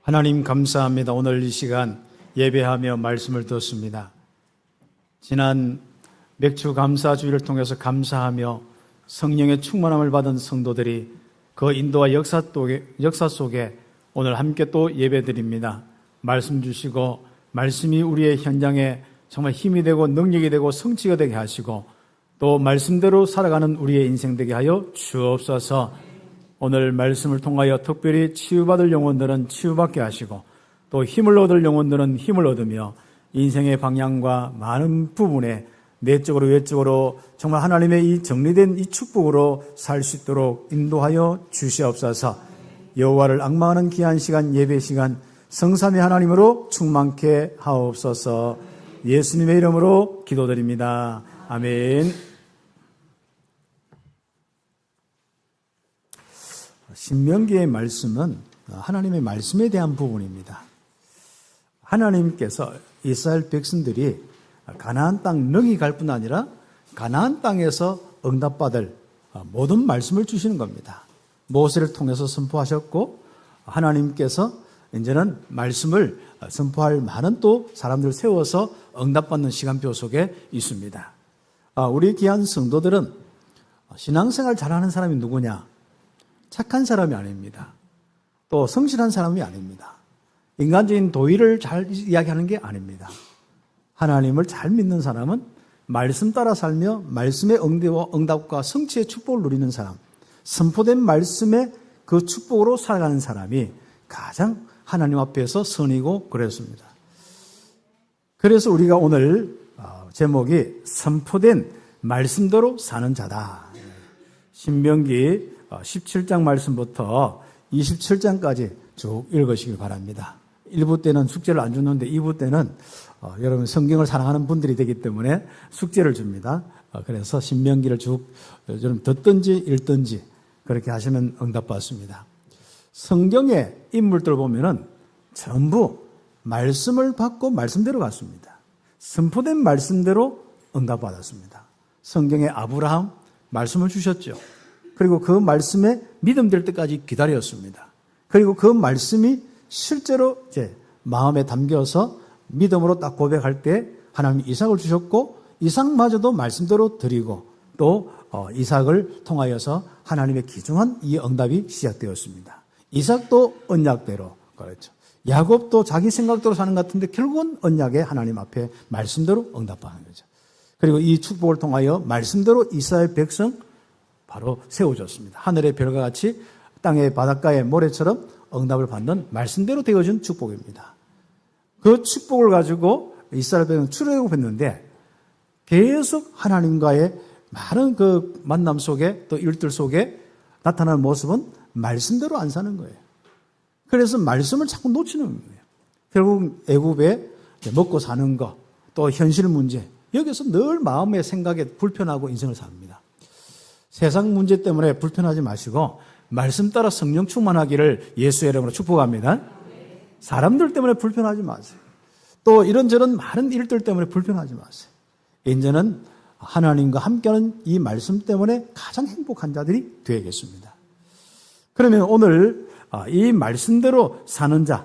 하나님 감사합니다. 오늘 이 시간 예배하며 말씀을 듣습니다. 지난 맥주 감사주의를 통해서 감사하며 성령의 충만함을 받은 성도들이 그 인도와 역사 속에 오늘 함께 또 예배드립니다. 말씀 주시고 말씀이 우리의 현장에 정말 힘이 되고 능력이 되고 성취가 되게 하시고 또 말씀대로 살아가는 우리의 인생 되게 하여 주옵소서. 오늘 말씀을 통하여 특별히 치유받을 영혼들은 치유받게 하시고 또 힘을 얻을 영혼들은 힘을 얻으며 인생의 방향과 많은 부분에 내적으로 외적으로 정말 하나님의 이 정리된 이 축복으로 살 수 있도록 인도하여 주시옵소서. 여호와를 앙망하는 귀한 시간, 예배 시간 성삼위 하나님으로 충만케 하옵소서. 예수님의 이름으로 기도드립니다. 아멘. 신명기의 말씀은 하나님의 말씀에 대한 부분입니다. 하나님께서 이스라엘 백성들이 가나안 땅 능히 갈 뿐 아니라 가나안 땅에서 응답받을 모든 말씀을 주시는 겁니다. 모세를 통해서 선포하셨고 하나님께서 이제는 말씀을 선포할 많은 또 사람들을 세워서 응답받는 시간표 속에 있습니다. 우리 귀한 성도들은 신앙생활 잘하는 사람이 누구냐? 착한 사람이 아닙니다. 또 성실한 사람이 아닙니다. 인간적인 도의를 잘 이야기하는 게 아닙니다. 하나님을 잘 믿는 사람은 말씀 따라 살며 말씀의 응답과 성취의 축복을 누리는 사람, 선포된 말씀의 그 축복으로 살아가는 사람이 가장 하나님 앞에서 선이고 그랬습니다. 그래서 우리가 오늘 제목이 선포된 말씀대로 사는 자다. 신명기 17장 말씀부터 27장까지 쭉 읽으시기 바랍니다. 1부 때는 숙제를 안 주는데 2부 때는 여러분 성경을 사랑하는 분들이 되기 때문에 숙제를 줍니다. 그래서 신명기를 쭉 여러분 듣든지 읽든지 그렇게 하시면 응답받습니다. 성경의 인물들 보면은 전부 말씀을 받고 말씀대로 갔습니다. 선포된 말씀대로 응답받았습니다. 성경의 아브라함 말씀을 주셨죠. 그리고 그 말씀에 믿음 될 때까지 기다렸습니다. 그리고 그 말씀이 실제로 이제 마음에 담겨서 믿음으로 딱 고백할 때 하나님 이삭을 주셨고 이삭마저도 말씀대로 드리고 또 이삭을 통하여서 하나님의 귀중한 이 응답이 시작되었습니다. 이삭도 언약대로 그렇죠. 야곱도 자기 생각대로 사는 것 같은데 결국은 언약의 하나님 앞에 말씀대로 응답하는 거죠. 그리고 이 축복을 통하여 말씀대로 이스라엘 백성 바로 세워졌습니다. 하늘의 별과 같이 땅의 바닷가의 모래처럼 응답을 받는 말씀대로 되어진 축복입니다. 그 축복을 가지고 이스라엘 백성은 출애굽했는데 계속 하나님과의 많은 그 만남 속에 또 일들 속에 나타나는 모습은 말씀대로 안 사는 거예요. 그래서 말씀을 자꾸 놓치는 거예요. 결국 애굽에 먹고 사는 거, 또 현실 문제, 여기서 늘 마음의 생각에 불편하고 인생을 삽니다. 세상 문제 때문에 불편하지 마시고 말씀 따라 성령 충만하기를 예수의 이름으로 축복합니다. 사람들 때문에 불편하지 마세요. 또 이런저런 많은 일들 때문에 불편하지 마세요. 이제는 하나님과 함께하는 이 말씀 때문에 가장 행복한 자들이 되겠습니다. 그러면 오늘 이 말씀대로 사는 자,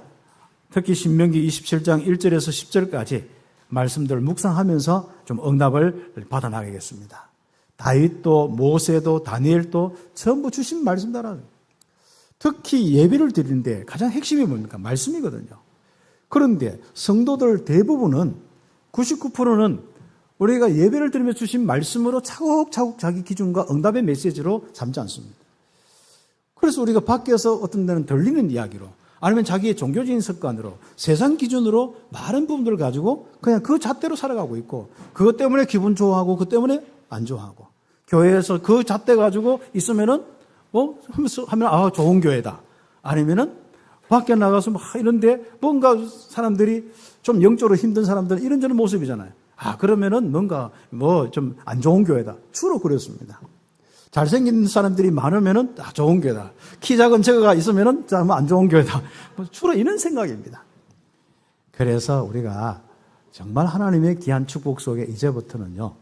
특히 신명기 27장 1절에서 10절까지 말씀들을 묵상하면서 좀 응답을 받아나가겠습니다. 다윗도 모세도 다니엘도 전부 주신 말씀대로 특히 예배를 드리는데 가장 핵심이 뭡니까? 말씀이거든요. 그런데 성도들 대부분은 99%는 우리가 예배를 드리며 주신 말씀으로 차곡차곡 자기 기준과 응답의 메시지로 삼지 않습니다. 그래서 우리가 밖에서 어떤 데는 들리는 이야기로 아니면 자기의 종교적인 습관으로 세상 기준으로 많은 부분들을 가지고 그냥 그 잣대로 살아가고 있고 그것 때문에 기분 좋아하고 그것 때문에 안 좋아하고 교회에서 그 잣대 가지고 있으면은 하면 좋은 교회다. 아니면은 밖에 나가서 이런데 뭔가 사람들이 좀 영적으로 힘든 사람들은 이런저런 모습이잖아요. 그러면은 뭔가 좀 안 좋은 교회다. 주로 그렇습니다. 잘생긴 사람들이 많으면은 좋은 교회다. 키 작은 저거가 있으면은 안 좋은 교회다. 주로 이런 생각입니다. 그래서 우리가 정말 하나님의 귀한 축복 속에 이제부터는요.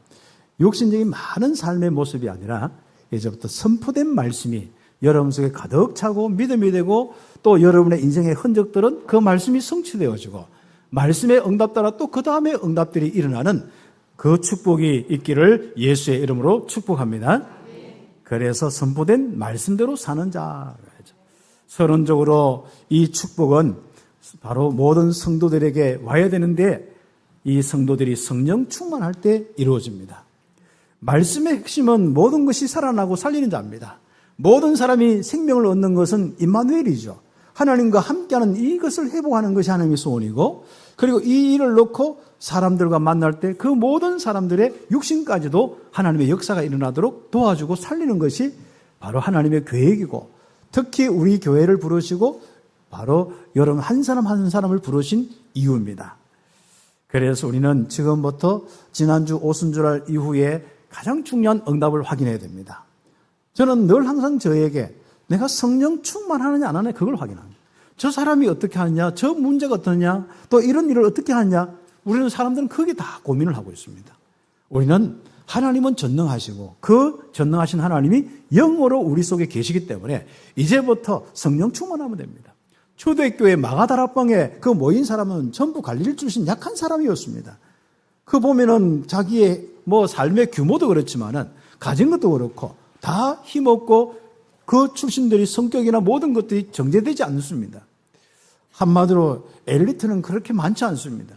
육신적인 많은 삶의 모습이 아니라 이제부터 선포된 말씀이 여러분 속에 가득 차고 믿음이 되고 또 여러분의 인생의 흔적들은 그 말씀이 성취되어지고 말씀의 응답 따라 또 그 다음에 응답들이 일어나는 그 축복이 있기를 예수의 이름으로 축복합니다. 그래서 선포된 말씀대로 사는 자. 서론적으로 이 축복은 바로 모든 성도들에게 와야 되는데 이 성도들이 성령 충만할 때 이루어집니다. 말씀의 핵심은 모든 것이 살아나고 살리는 자입니다. 모든 사람이 생명을 얻는 것은 임마누엘이죠. 하나님과 함께하는 이것을 회복하는 것이 하나님의 소원이고 그리고 이 일을 놓고 사람들과 만날 때 그 모든 사람들의 육신까지도 하나님의 역사가 일어나도록 도와주고 살리는 것이 바로 하나님의 계획이고 특히 우리 교회를 부르시고 바로 여러분 한 사람 한 사람을 부르신 이유입니다. 그래서 우리는 지금부터 지난주 오순절날 이후에 가장 중요한 응답을 확인해야 됩니다. 저는 늘 항상 저에게 내가 성령 충만하느냐 안 하느냐 그걸 확인합니다. 저 사람이 어떻게 하느냐, 저 문제가 어떠냐, 또 이런 일을 어떻게 하느냐 우리는 사람들은 거기에 다 고민을 하고 있습니다. 우리는 하나님은 전능하시고 그 전능하신 하나님이 영으로 우리 속에 계시기 때문에 이제부터 성령 충만하면 됩니다. 초대교회 마가다락방에 그 모인 사람은 전부 관리를 주신 약한 사람이었습니다. 그 보면은 자기의 삶의 규모도 그렇지만은 가진 것도 그렇고 다 힘없고 그 출신들이 성격이나 모든 것들이 정제되지 않습니다. 한마디로 엘리트는 그렇게 많지 않습니다.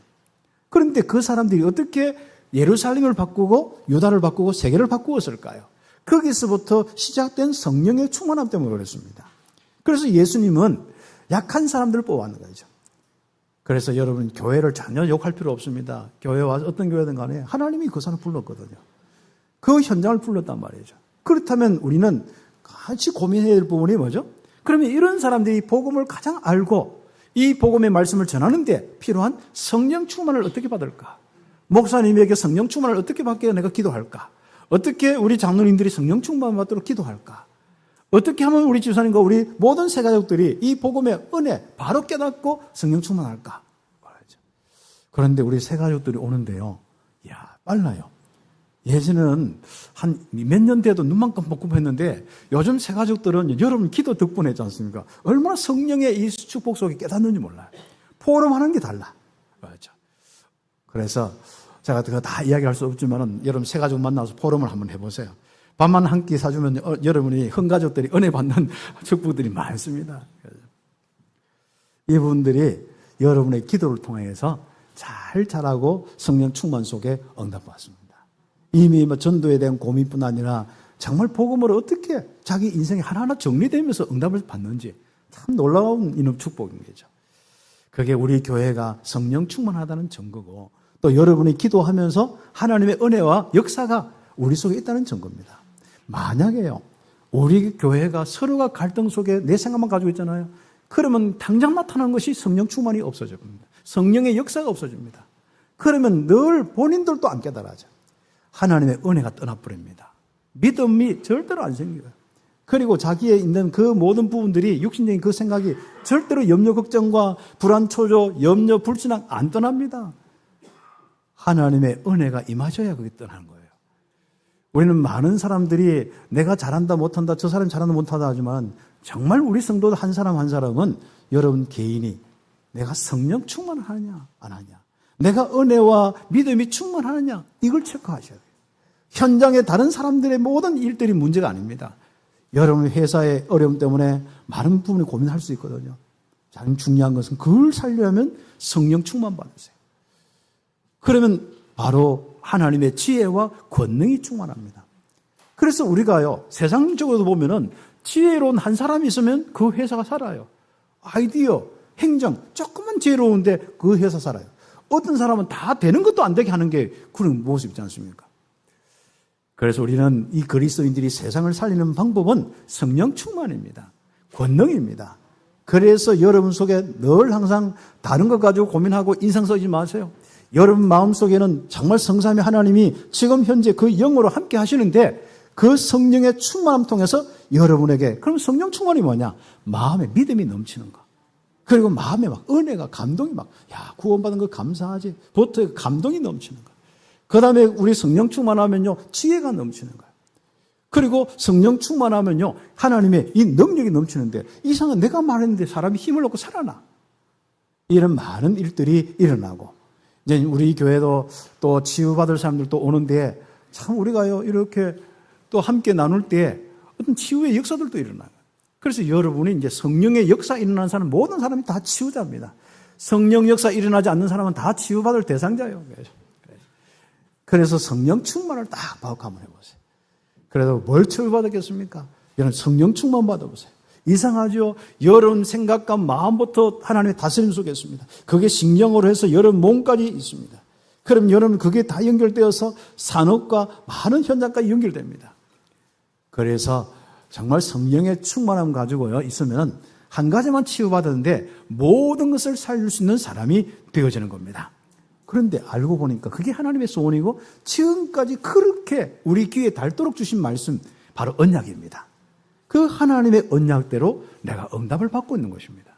그런데 그 사람들이 어떻게 예루살렘을 바꾸고 유다를 바꾸고 세계를 바꾸었을까요? 거기서부터 시작된 성령의 충만함 때문에 그렇습니다. 그래서 예수님은 약한 사람들을 뽑아낸 거죠. 그래서 여러분 교회를 전혀 욕할 필요 없습니다. 교회 와서 어떤 교회든 간에 하나님이 그 사람 불렀거든요. 그 현장을 불렀단 말이죠. 그렇다면 우리는 같이 고민해야 될 부분이 뭐죠? 그러면 이런 사람들이 복음을 가장 알고 이 복음의 말씀을 전하는 데 필요한 성령 충만을 어떻게 받을까? 목사님에게 성령 충만을 어떻게 받게 내가 기도할까? 어떻게 우리 장로님들이 성령 충만을 받도록 기도할까? 어떻게 하면 우리 집사님과 우리 모든 새가족들이 이 복음의 은혜 바로 깨닫고 성령 충만할까? 그런데 우리 새가족들이 오는데요. 이야, 빨라요. 예전에는 한 몇 년 돼도 눈만 깜빡 했는데 요즘 새가족들은 여러분 기도 덕분에 했지 않습니까? 얼마나 성령의 이 축복 속에 깨닫는지 몰라요. 포럼하는 게 달라. 그렇죠. 그래서 제가 그거 다 이야기할 수 없지만은 여러분 새가족 만나서 포럼을 한번 해보세요. 밥만 한 끼 사주면 여러분이 흥가족들이 은혜 받는 축복들이 많습니다. 이분들이 여러분의 기도를 통해서 잘 자라고 성령 충만 속에 응답받습니다. 이미 전도에 대한 고민뿐 아니라 정말 복음으로 어떻게 자기 인생이 하나하나 정리되면서 응답을 받는지 참 놀라운 이런 축복인 거죠. 그게 우리 교회가 성령 충만하다는 증거고 또 여러분이 기도하면서 하나님의 은혜와 역사가 우리 속에 있다는 증거입니다. 만약에요, 우리 교회가 서로가 갈등 속에 내 생각만 가지고 있잖아요. 그러면 당장 나타나는 것이 성령 충만이 없어집니다. 성령의 역사가 없어집니다. 그러면 늘 본인들도 안 깨달아져. 하나님의 은혜가 떠나버립니다. 믿음이 절대로 안 생겨요. 그리고 자기에 있는 그 모든 부분들이 육신적인 그 생각이 절대로 염려, 걱정과 불안, 초조, 염려, 불신앙 안 떠납니다. 하나님의 은혜가 임하셔야 그게 떠나는 거예요. 우리는 많은 사람들이 내가 잘한다 못한다 저 사람이 잘한다 못한다 하지만 정말 우리 성도 한 사람 한 사람은 여러분 개인이 내가 성령 충만하느냐 안 하냐, 내가 은혜와 믿음이 충만하느냐 이걸 체크하셔야 돼요. 현장에 다른 사람들의 모든 일들이 문제가 아닙니다. 여러분 회사의 어려움 때문에 많은 부분을 고민할 수 있거든요. 가장 중요한 것은 그걸 살려면 성령 충만 받으세요. 그러면 바로 하나님의 지혜와 권능이 충만합니다. 그래서 우리가요, 세상적으로 보면은 지혜로운 한 사람이 있으면 그 회사가 살아요. 아이디어, 행정, 조금만 지혜로운데 그 회사 살아요. 어떤 사람은 다 되는 것도 안 되게 하는 게 그런 모습 있지 않습니까? 그래서 우리는 이 그리스도인들이 세상을 살리는 방법은 성령 충만입니다. 권능입니다. 그래서 여러분 속에 늘 항상 다른 것 가지고 고민하고 인상 쓰지 마세요. 여러분 마음속에는 정말 성삼위 하나님이 지금 현재 그 영으로 함께 하시는데 그 성령의 충만함 통해서 여러분에게, 그럼 성령 충만이 뭐냐? 마음에 믿음이 넘치는 거. 그리고 마음에 막 은혜가, 감동이 막, 야, 구원받은 거 감사하지. 보통 감동이 넘치는 거. 그 다음에 우리 성령 충만하면요, 지혜가 넘치는 거예요. 그리고 성령 충만하면요, 하나님의 이 능력이 넘치는데, 이상한 내가 말했는데 사람이 힘을 얻고 살아나. 이런 많은 일들이 일어나고, 이제 우리 교회도 또 치유받을 사람들도 오는데, 참 우리가요, 이렇게 또 함께 나눌 때 어떤 치유의 역사들도 일어나요. 그래서 여러분이 이제 성령의 역사 일어나는 사람, 모든 사람이 다 치유자입니다. 성령 역사 일어나지 않는 사람은 다 치유받을 대상자예요. 그래서 성령 충만을 딱 받고 한번 해보세요. 그래도 뭘 치유받았겠습니까? 여러분 성령 충만 받아보세요. 이상하죠? 여러분 생각과 마음부터 하나님의 다스림 속에 있습니다. 그게 신령으로 해서 여러분 몸까지 있습니다. 그럼 여러분 그게 다 연결되어서 산업과 많은 현장까지 연결됩니다. 그래서 정말 성령의 충만함 가지고요 있으면 한 가지만 치유받았는데 모든 것을 살릴 수 있는 사람이 되어지는 겁니다. 그런데 알고 보니까 그게 하나님의 소원이고 지금까지 그렇게 우리 귀에 닳도록 주신 말씀 바로 언약입니다. 그 하나님의 언약대로 내가 응답을 받고 있는 것입니다.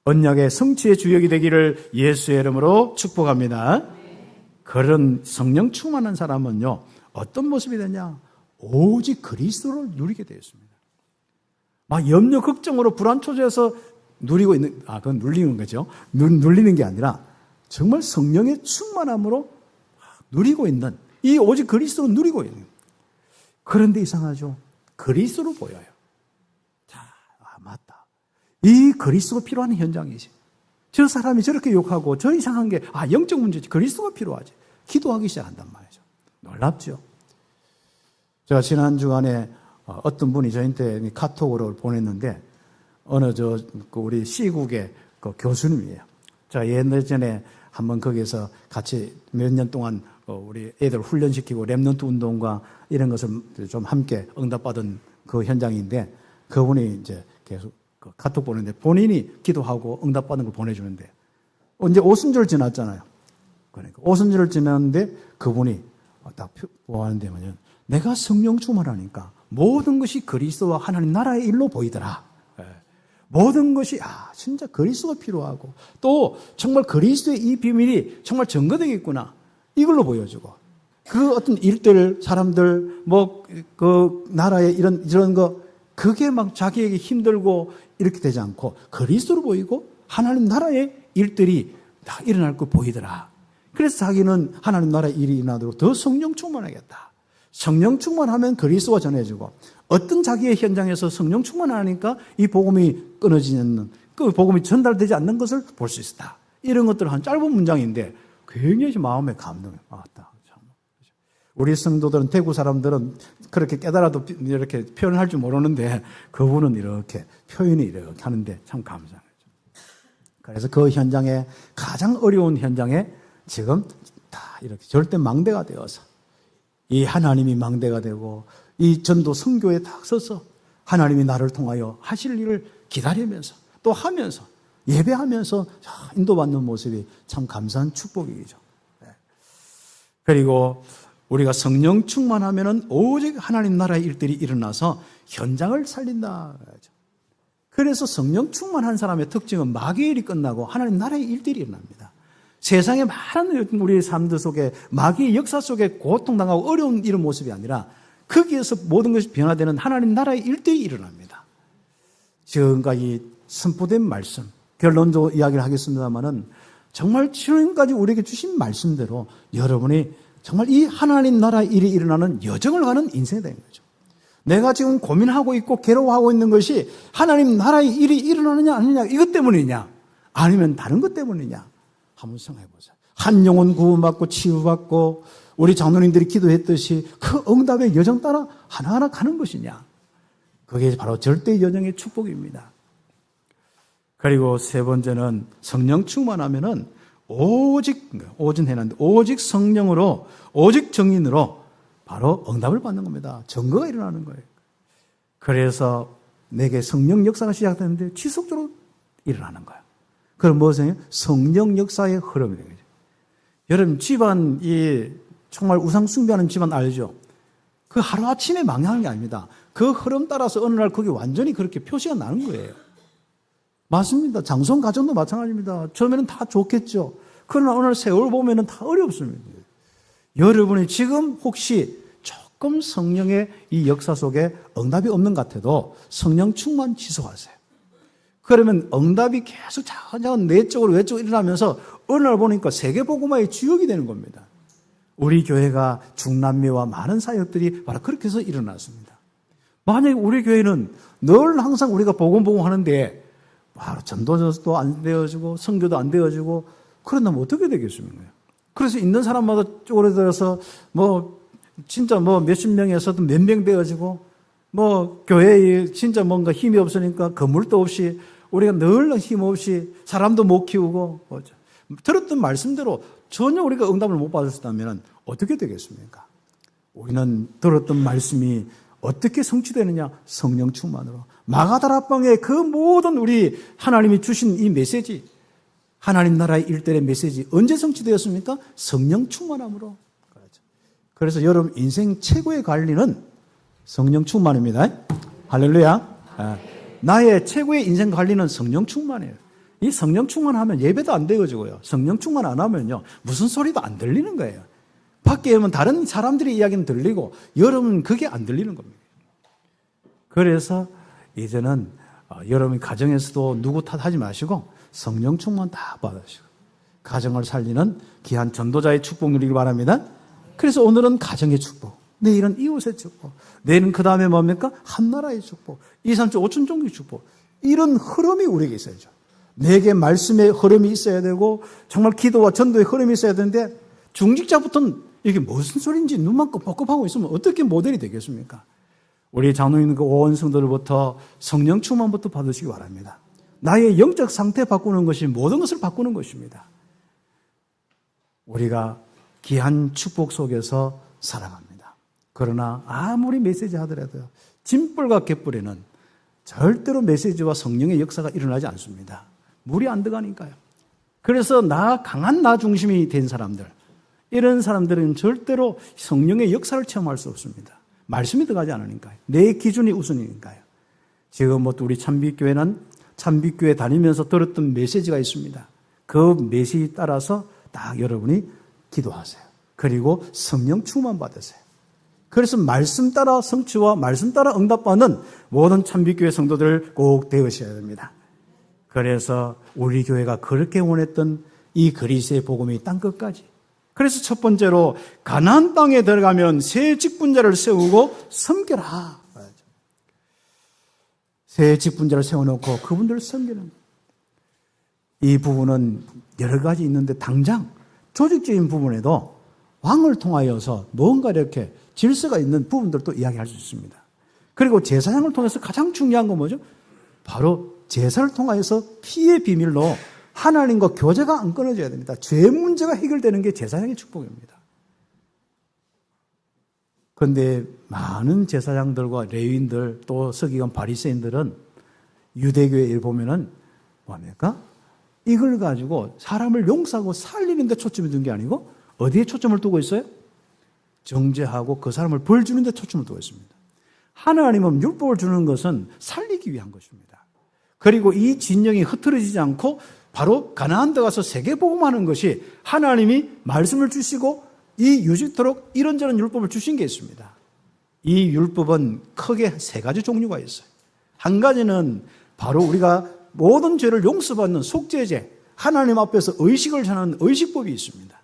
언약의 성취의 주역이 되기를 예수의 이름으로 축복합니다. 그런 성령 충만한 사람은요 어떤 모습이 되냐? 오직 그리스도를 누리게 되었습니다. 막 염려 걱정으로 불안 초조해서 누리고 있는, 그건 눌리는 거죠. 눌리는 게 아니라 정말 성령의 충만함으로 누리고 있는, 이 오직 그리스도를 누리고 있는. 그런데 이상하죠. 그리스도로 보여요. 자, 맞다. 이 그리스도가 필요한 현장이지. 저 사람이 저렇게 욕하고 저 이상한 게, 영적 문제지. 그리스도가 필요하지. 기도하기 시작한단 말이죠. 놀랍죠. 제가 지난 주간에 어떤 분이 저한테 카톡으로 보냈는데, 어느 우리 시국의 그 교수님이에요. 제가 예전에 한번 거기에서 같이 몇 년 동안 우리 애들 훈련시키고 렘넌트 운동과 이런 것을 좀 함께 응답받은 그 현장인데, 그분이 이제 계속 카톡 보내는데 본인이 기도하고 응답받은 걸 보내주는데, 이제 오순절 지났잖아요. 그러니까 오순절을 지났는데 그분이 딱 보았는데 뭐냐면, 내가 성령 충만하니까 모든 것이 그리스도와 하나님 나라의 일로 보이더라. 모든 것이 진짜 그리스도가 필요하고 또 정말 그리스도의 이 비밀이 정말 증거되겠구나. 이걸로 보여주고, 그 어떤 일들, 사람들, 그 나라의 이런 거, 그게 막 자기에게 힘들고 이렇게 되지 않고 그리스도로 보이고 하나님 나라의 일들이 다 일어날 거 보이더라. 그래서 자기는 하나님 나라의 일이 일어나도록 더 성령 충만하겠다. 성령 충만하면 그리스도가 전해지고, 어떤 자기의 현장에서 성령 충만하니까 이 복음이 끊어지는, 그 복음이 전달되지 않는 것을 볼 수 있었다. 이런 것들은 한 짧은 문장인데 굉장히 마음에 감동이 왔다. 우리 성도들은, 대구 사람들은 그렇게 깨달아도 이렇게 표현할 줄 모르는데 그분은 이렇게 표현이 이렇게 하는데 참 감사하죠. 그래서 그 현장에, 가장 어려운 현장에 지금 다 이렇게 절대 망대가 되어서, 이 하나님이 망대가 되고 이 전도 선교에 딱 서서 하나님이 나를 통하여 하실 일을 기다리면서 또 하면서 예배하면서 인도받는 모습이 참 감사한 축복이죠. 그리고 우리가 성령 충만하면은 오직 하나님 나라의 일들이 일어나서 현장을 살린다. 그래서 성령 충만한 사람의 특징은 마귀의 일이 끝나고 하나님 나라의 일들이 일어납니다. 세상의 많은 우리의 삶들 속에 마귀의 역사 속에 고통당하고 어려운 이런 모습이 아니라 거기에서 모든 것이 변화되는 하나님 나라의 일들이 일어납니다. 지금까지 선포된 말씀, 결론적으로 이야기를 하겠습니다만은 정말 지금까지 우리에게 주신 말씀대로 여러분이 정말 이 하나님 나라의 일이 일어나는 여정을 가는 인생이 되는 거죠. 내가 지금 고민하고 있고 괴로워하고 있는 것이 하나님 나라의 일이 일어나느냐 아니냐, 이것 때문이냐 아니면 다른 것 때문이냐 한번 생각해 보세요. 한 영혼 구원받고 치유받고 우리 장로님들이 기도했듯이 그 응답의 여정 따라 하나하나 가는 것이냐, 그게 바로 절대 여정의 축복입니다. 그리고 세 번째는 성령 충만하면은 오직 해놨는데 오직 성령으로, 오직 정인으로 바로 응답을 받는 겁니다. 증거가 일어나는 거예요. 그래서 내게 성령 역사가 시작되는데 지속적으로 일어나는 거예요. 그럼 무엇이에요? 성령 역사의 흐름이 되는 거죠. 여러분 집안, 정말 우상 숭배하는 집안 알죠? 그 하루아침에 망하는 게 아닙니다. 그 흐름 따라서 어느 날 그게 완전히 그렇게 표시가 나는 거예요. 맞습니다. 장성 가정도 마찬가지입니다. 처음에는 다 좋겠죠. 그러나 어느 날 세월 보면은 다 어렵습니다. 여러분이 지금 혹시 조금 성령의 이 역사 속에 응답이 없는 것 같아도 성령 충만 지속하세요. 그러면 응답이 계속 자꾸자꾸 내적으로 외적으로 일어나면서 어느 날 보니까 세계복음화의 주역이 되는 겁니다. 우리 교회가 중남미와 많은 사역들이 바로 그렇게 해서 일어났습니다. 만약에 우리 교회는 늘 항상 우리가 복음 하는데 바로 전도도 안 되어지고 선교도 안 되어지고 그런다면 어떻게 되겠습니까? 그래서 있는 사람마다 쪼그려들어서 진짜 몇십 명에서도 몇 명 되어지고 교회에 진짜 뭔가 힘이 없으니까 건물도 없이 우리가 늘 힘없이 사람도 못 키우고 들었던 말씀대로 전혀 우리가 응답을 못 받았다면 어떻게 되겠습니까? 우리는 들었던 말씀이 어떻게 성취되느냐? 성령 충만으로. 마가다락방의 그 모든 우리 하나님이 주신 이 메시지, 하나님 나라의 일들의 메시지 언제 성취되었습니까? 성령 충만함으로. 그래서 여러분 인생 최고의 관리는 성령 충만입니다. 할렐루야. 나의 최고의 인생 관리는 성령 충만이에요. 이 성령 충만하면 예배도 안 되어지고요. 성령 충만 안 하면요. 무슨 소리도 안 들리는 거예요. 밖에 오면 다른 사람들의 이야기는 들리고 여러분은 그게 안 들리는 겁니다. 그래서 이제는 여러분 가정에서도 누구 탓하지 마시고 성령 충만 다 받으시고 가정을 살리는 귀한 전도자의 축복 누리길 바랍니다. 그래서 오늘은 가정의 축복, 내일은 이웃의 축복, 내일은 그 다음에 뭡니까? 한나라의 축복, 2, 3, 5천 종의 축복. 이런 흐름이 우리에게 있어야죠. 내게 말씀의 흐름이 있어야 되고 정말 기도와 전도의 흐름이 있어야 되는데 중직자부터는 이게 무슨 소리인지 눈만 껌뻑껌하고 있으면 어떻게 모델이 되겠습니까? 우리 장로님 온 성도들부터 성령 충만부터 받으시기 바랍니다. 나의 영적 상태 바꾸는 것이 모든 것을 바꾸는 것입니다. 우리가 귀한 축복 속에서 살아갑니다. 그러나 아무리 메시지 하더라도요. 진뿔과 갯불에는 절대로 메시지와 성령의 역사가 일어나지 않습니다. 물이 안 들어가니까요. 그래서 강한 나 중심이 된 사람들, 이런 사람들은 절대로 성령의 역사를 체험할 수 없습니다. 말씀이 들어가지 않으니까요. 내 기준이 우선이니까요. 지금 우리 참빛교회는 참빛교회 다니면서 들었던 메시지가 있습니다. 그 메시지 따라서 딱 여러분이 기도하세요. 그리고 성령 충만 받으세요. 그래서 말씀 따라 성취와 말씀 따라 응답받는 모든 참빛교회 성도들 꼭 되으셔야 됩니다. 그래서 우리 교회가 그렇게 원했던 이 그리스도의 복음이 땅끝까지. 그래서 첫 번째로 가나안 땅에 들어가면 새 직분자를 세우고 섬겨라. 새 직분자를 세워놓고 그분들을 섬기는. 이 부분은 여러 가지 있는데 당장 조직적인 부분에도 왕을 통하여서 뭔가 이렇게 질서가 있는 부분들도 이야기할 수 있습니다. 그리고 제사장을 통해서 가장 중요한 건 뭐죠? 바로 제사를 통하여서 피의 비밀로 하나님과 교제가 안 끊어져야 됩니다. 죄 문제가 해결되는 게 제사장의 축복입니다. 그런데 많은 제사장들과 레위인들 또 서기관 바리새인들은 유대교에 보면은 뭡니까? 이걸 가지고 사람을 용서하고 살리는 데 초점이 둔 게 아니고 어디에 초점을 두고 있어요? 정죄하고 그 사람을 벌 주는 데 초점을 두고 있습니다. 하나님은 율법을 주는 것은 살리기 위한 것입니다. 그리고 이 진영이 흐트러지지 않고 바로 가나안 데 가서 세계복음하는 것이 하나님이 말씀을 주시고 이 유지토록 이런저런 율법을 주신 게 있습니다. 이 율법은 크게 세 가지 종류가 있어요. 한 가지는 바로 우리가 모든 죄를 용서받는 속죄제, 하나님 앞에서 의식을 전하는 의식법이 있습니다.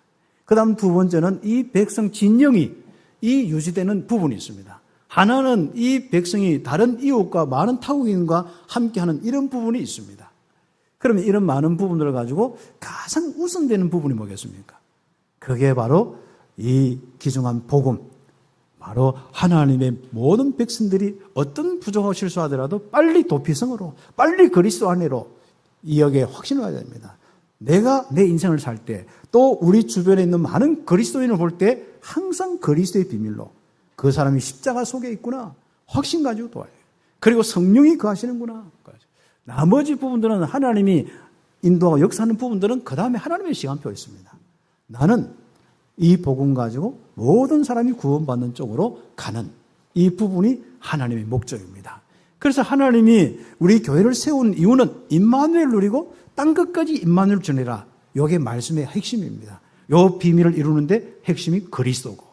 그 다음 두 번째는 이 백성 진영이 이 유지되는 부분이 있습니다. 하나는 이 백성이 다른 이웃과 많은 타국인과 함께하는 이런 부분이 있습니다. 그러면 이런 많은 부분들을 가지고 가장 우선되는 부분이 뭐겠습니까? 그게 바로 이 귀중한 복음, 바로 하나님의 모든 백성들이 어떤 부족하고 실수하더라도 빨리 도피성으로, 빨리 그리스도 안으로 이역에 확신을 해야 됩니다. 내가 내 인생을 살 때, 또 우리 주변에 있는 많은 그리스도인을 볼 때 항상 그리스도의 비밀로 그 사람이 십자가 속에 있구나 확신 가지고 도와요. 그리고 성령이 거하시는구나. 나머지 부분들은 하나님이 인도하고 역사하는 부분들은 그 다음에 하나님의 시간표가 있습니다. 나는 이 복음 가지고 모든 사람이 구원받는 쪽으로 가는 이 부분이 하나님의 목적입니다. 그래서 하나님이 우리 교회를 세운 이유는 임마누엘 누리고 땅끝까지 임마누엘 전해라. 이게 말씀의 핵심입니다. 이 비밀을 이루는데 핵심이 그리스도고